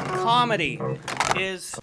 Comedy is...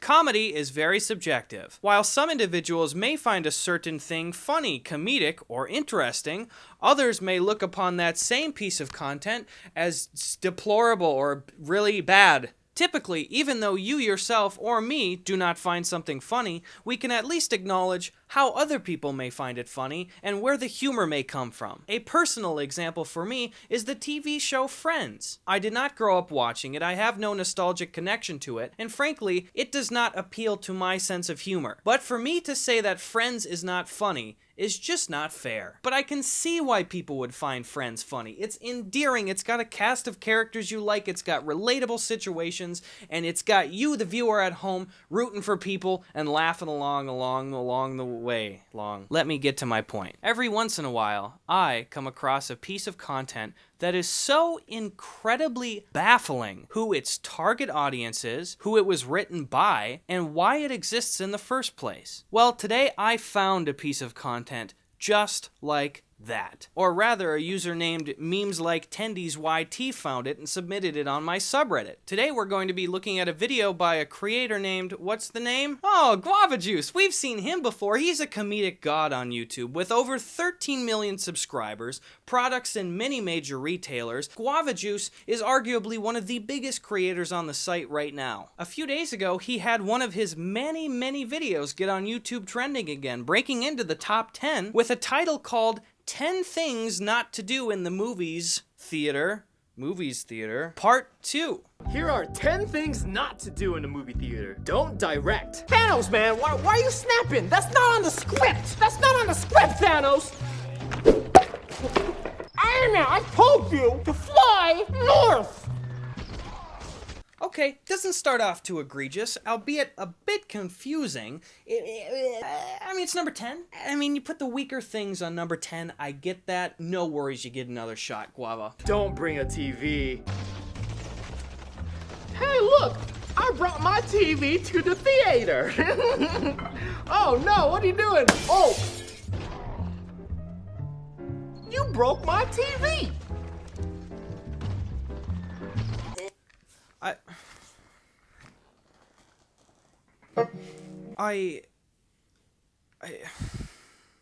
Comedy is very subjective. While some individuals may find a certain thing funny, comedic, or interesting, others may look upon that same piece of content as deplorable or really bad. Typically, even though you yourself or me do not find something funny, we can at least acknowledge how other people may find it funny and where the humor may come from. A personal example for me is the TV show Friends. I did not grow up watching it, I have no nostalgic connection to it, and frankly, it does not appeal to my sense of humor. But for me to say that Friends is not funny is just not fair. But I can see why people would find Friends funny. It's endearing, it's got a cast of characters you like, it's got relatable situations, and it's got you, the viewer at home, rooting for people and laughing along the way. Let me get to my point. Every once in a while, I come across a piece of content that is so incredibly baffling who its target audience is, who it was written by, and why it exists in the first place. Well, today I found a piece of content just like that. Or rather, a user named MemesLikeTendiesYT found it and submitted it on my subreddit. Today we're going to be looking at a video by a creator named, what's the name? Oh, Guava Juice. We've seen him before. He's a comedic god on YouTube with over 13 million subscribers, products in many major retailers. Guava Juice is arguably one of the biggest creators on the site right now. A few days ago, he had one of his many videos get on YouTube trending again, breaking into the top 10 with a title called 10 Things Not to Do in the Movies Theater, Part 2. Here are 10 things not to do in a movie theater. Don't direct. Thanos, man, why are you snapping? That's not on the script. That's not on the script, Thanos. Iron Man, I told you to fly north. Okay, doesn't start off too egregious, albeit a bit confusing. I mean, it's number 10. I mean, you put the weaker things on number 10, I get that. No worries, you get another shot, Guava. Don't bring a TV. Hey, look, I brought my TV to the theater. Oh no, what are you doing? Oh, you broke my TV.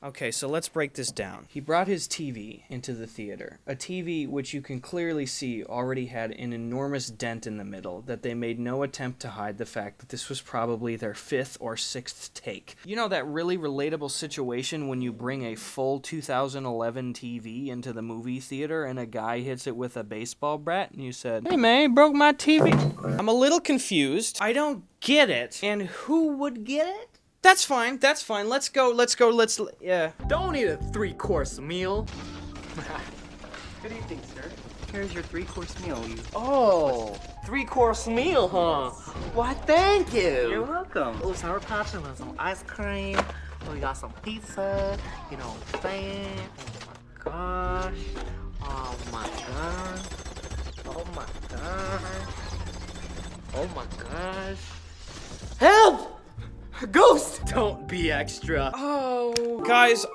Okay, so let's break this down. He brought his TV into the theater. A TV which you can clearly see already had an enormous dent in the middle that they made no attempt to hide the fact that this was probably their 5th or 6th take. You know that really relatable situation when you bring a full 2011 TV into the movie theater and a guy hits it with a baseball bat and you said, "Hey man, you broke my TV." I'm a little confused. I don't get it. And who would get it? That's fine, let's go, yeah. Don't eat a 3-course meal. Good evening, sir. Here's your 3-course meal. Oh, 3-course meal, huh? Why, thank you. You're welcome. Oh, sour patch and some ice cream. We got some pizza. You know what I'm saying? Oh my gosh. Oh my gosh. Oh my gosh. Oh my gosh. Help! Ghost! Don't be extra. Oh, guys,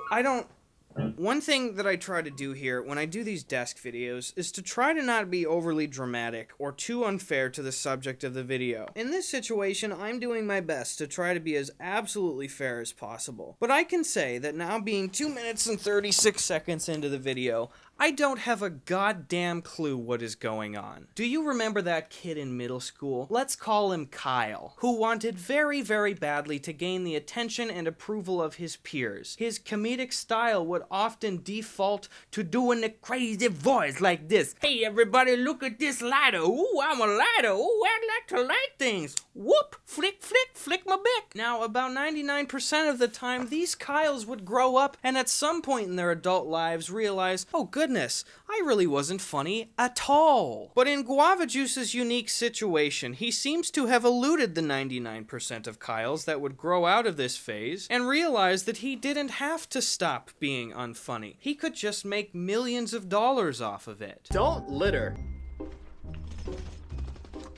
one thing that I try to do here when I do these desk videos is to try to not be overly dramatic or too unfair to the subject of the video. In this situation, I'm doing my best to try to be as absolutely fair as possible. But I can say that now being 2 minutes and 36 seconds into the video, I don't have a goddamn clue what is going on. Do you remember that kid in middle school? Let's call him Kyle, who wanted very badly to gain the attention and approval of his peers. His comedic style would often default to doing a crazy voice like this. "Hey everybody, look at this lighter. Ooh, I'm a lighter. Ooh, I like to light things. Whoop, flick, flick my bick." Now, about 99% of the time, these Kyles would grow up and at some point in their adult lives realize, oh goodness, I really wasn't funny at all. But in Guava Juice's unique situation, he seems to have eluded the 99% of Kyles that would grow out of this phase and realize that he didn't have to stop being unfunny. He could just make millions of dollars off of it. Don't litter.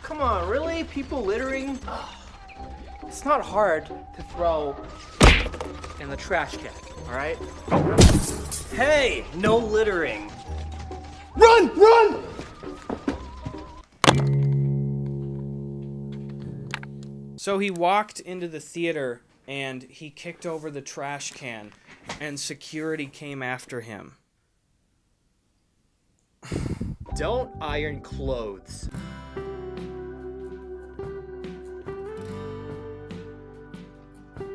Come on, really? People littering? It's not hard to throw in the trash can, alright? Hey, no littering. Run! So he walked into the theater and he kicked over the trash can and security came after him. Don't iron clothes.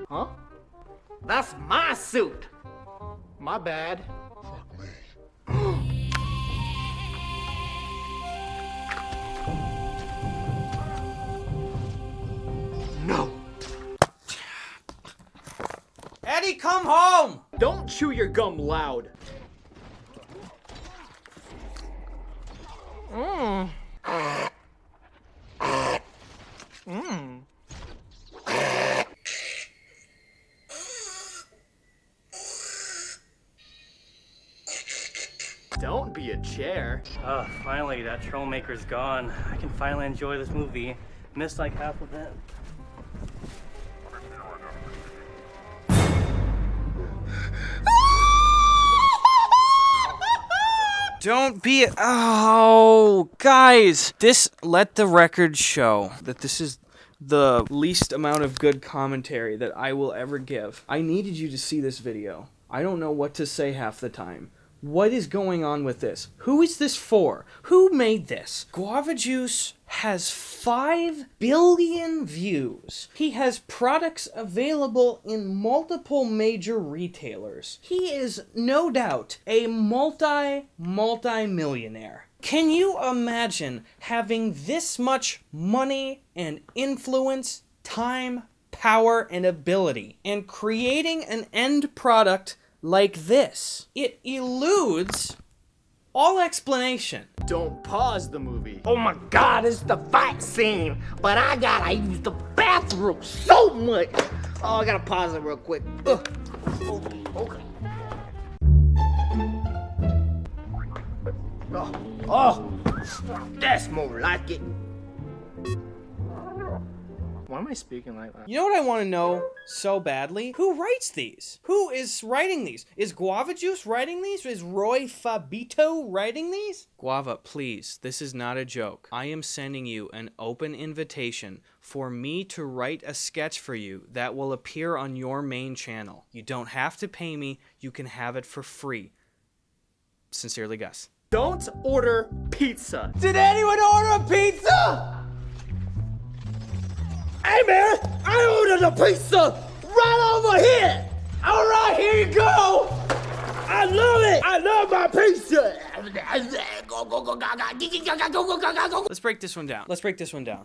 Huh? That's my suit. My bad. No. Eddie, come home! Don't chew your gum loud. Don't be a chair. Finally, that troublemaker's gone. I can finally enjoy this movie. Missed like half of it. Don't be... Oh, guys. Let the record show that this is the least amount of good commentary that I will ever give. I needed you to see this video. I don't know what to say half the time. What is going on with this? Who is this for? Who made this? Guava Juice has 5 billion views. He has products available in multiple major retailers. He is no doubt a multi-millionaire. Can you imagine having this much money and influence, time, power, and ability, and creating an end product like this? It eludes all explanation. Don't pause the movie. Oh my God, it's the fight scene, but I gotta use the bathroom so much. Oh, I gotta pause it real quick. Ugh. Oh, okay. Oh, that's more like it. Why am I speaking like that? You know what I want to know so badly? Who writes these? Who is writing these? Is Guava Juice writing these? Is Roy Fabito writing these? Guava, please, this is not a joke. I am sending you an open invitation for me to write a sketch for you that will appear on your main channel. You don't have to pay me. You can have it for free. Sincerely, Gus. Don't order pizza. Did anyone order a pizza? Hey man, I ordered a pizza right over here. All right, here you go. I love it. I love my pizza. Let's break this one down.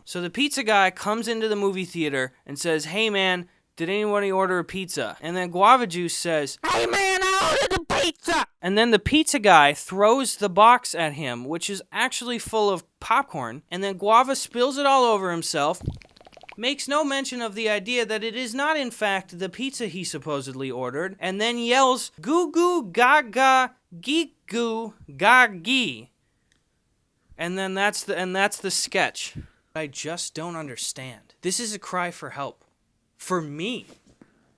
So the pizza guy comes into the movie theater and says, "Hey man, did anybody order a pizza?" And then Guava Juice says, "Hey man, I ordered a pizza!" And then the pizza guy throws the box at him, which is actually full of popcorn, and then Guava spills it all over himself, makes no mention of the idea that it is not in fact the pizza he supposedly ordered, and then yells, "Goo goo gaga geek goo gagi." And then that's the sketch. I just don't understand. This is a cry for help. For me.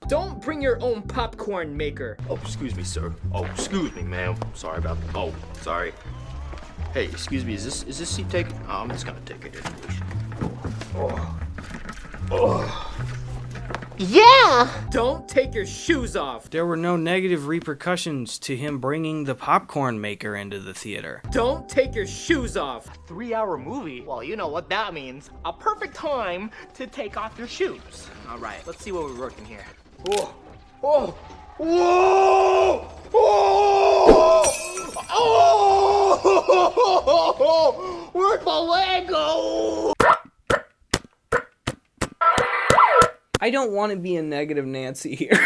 Don't bring your own popcorn maker. Oh, excuse me, sir. Oh, excuse me, ma'am. Sorry about that. Oh, sorry. Hey, excuse me, is this seat taken? Oh, I'm just gonna take it. Oh. Yeah. Don't take your shoes off. There were no negative repercussions to him bringing the popcorn maker into the theater. Don't take your shoes off. 3-hour movie. Well, you know what that means. A perfect time to take off your shoes. All right, let's see what we're working here. Oh, oh, whoa, oh, oh, where'd my leg go? I don't want to be a negative Nancy here.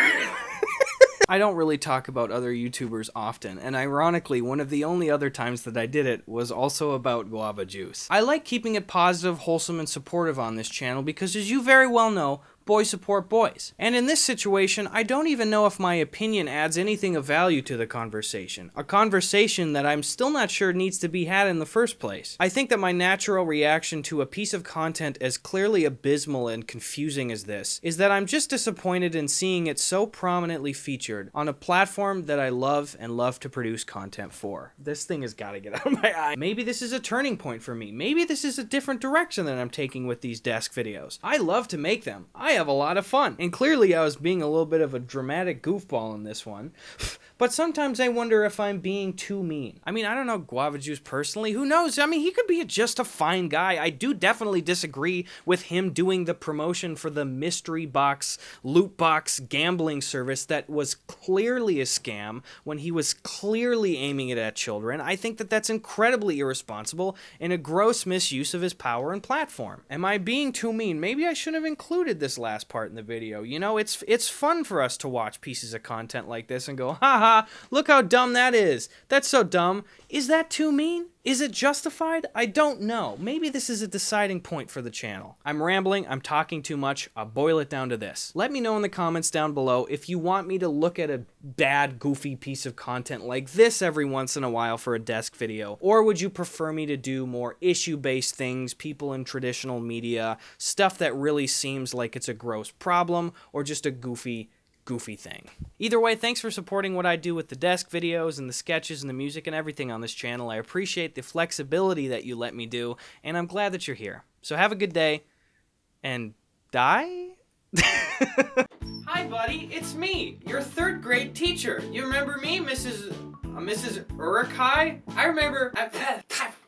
I don't really talk about other YouTubers often, and ironically, one of the only other times that I did it was also about Guava Juice. I like keeping it positive, wholesome, and supportive on this channel because, as you very well know, boys support boys. And in this situation, I don't even know if my opinion adds anything of value to the conversation. A conversation that I'm still not sure needs to be had in the first place. I think that my natural reaction to a piece of content as clearly abysmal and confusing as this is that I'm just disappointed in seeing it so prominently featured on a platform that I love and love to produce content for. This thing has got to get out of my eye. Maybe this is a turning point for me. Maybe this is a different direction that I'm taking with these desk videos. I love to make them. I have a lot of fun. And clearly I was being a little bit of a dramatic goofball in this one. But sometimes I wonder if I'm being too mean. I mean, I don't know Guava Juice personally. Who knows? I mean, he could be just a fine guy. I do definitely disagree with him doing the promotion for the mystery box, loot box gambling service that was clearly a scam when he was clearly aiming it at children. I think that that's incredibly irresponsible and a gross misuse of his power and platform. Am I being too mean? Maybe I should have included this last part in the video. You know, it's fun for us to watch pieces of content like this and go, haha, look how dumb that is. That's so dumb. Is that too mean? Is it justified? I don't know. Maybe this is a deciding point for the channel. I'm rambling, I'm talking too much, I'll boil it down to this. Let me know in the comments down below if you want me to look at a bad, goofy piece of content like this every once in a while for a desk video, or would you prefer me to do more issue-based things, people in traditional media, stuff that really seems like it's a gross problem, or just a goofy thing. Either way, thanks for supporting what I do with the desk videos and the sketches and the music and everything on this channel. I appreciate the flexibility that you let me do, and I'm glad that you're here. So have a good day, and die? Hi, buddy. It's me, your third grade teacher. You remember me, Mrs. Urikai?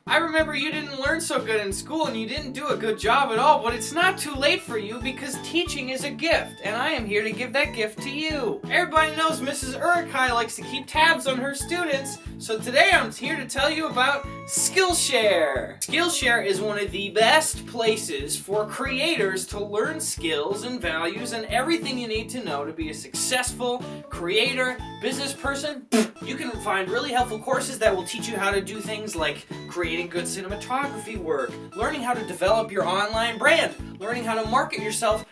I remember you didn't learn so good in school and you didn't do a good job at all, but it's not too late for you because teaching is a gift, and I am here to give that gift to you. Everybody knows Mrs. Urikai likes to keep tabs on her students, so today I'm here to tell you about Skillshare. Skillshare is one of the best places for creators to learn skills and values and everything you need to know to be a successful creator, business person. You can find really helpful courses that will teach you how to do things like creating good cinematography work, learning how to develop your online brand, learning how to market yourself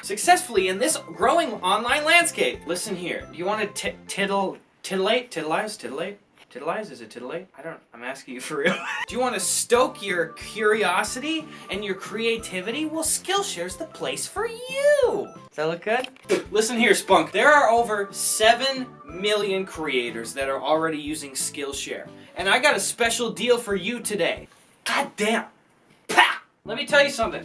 successfully in this growing online landscape. Listen here, do you want to titillate? Titilize? Is it titillate? I'm asking you for real. Do you want to stoke your curiosity and your creativity? Well, Skillshare's the place for you. Does that look good? Listen here, Spunk. There are over 7 million creators that are already using Skillshare. And I got a special deal for you today. God damn. Let me tell you something.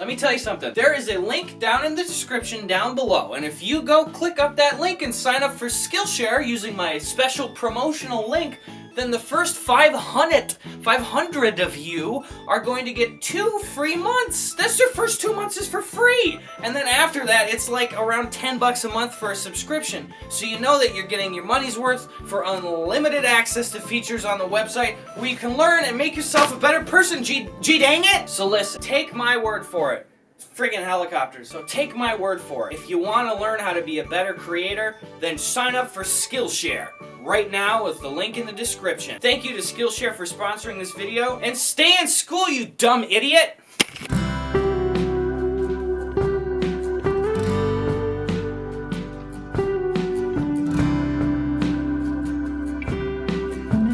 There is a link down in the description down below, and if you go click up that link and sign up for Skillshare using my special promotional link, then the first 500 of you are going to get 2 free months. That's your first 2 months is for free. And then after that, it's like around $10 a month for a subscription. So you know that you're getting your money's worth for unlimited access to features on the website where you can learn and make yourself a better person, G dang it. So listen, take my word for it. Friggin' helicopters. So take my word for it. If you want to learn how to be a better creator, then sign up for Skillshare right now with the link in the description. Thank you to Skillshare for sponsoring this video, and stay in school, you dumb idiot!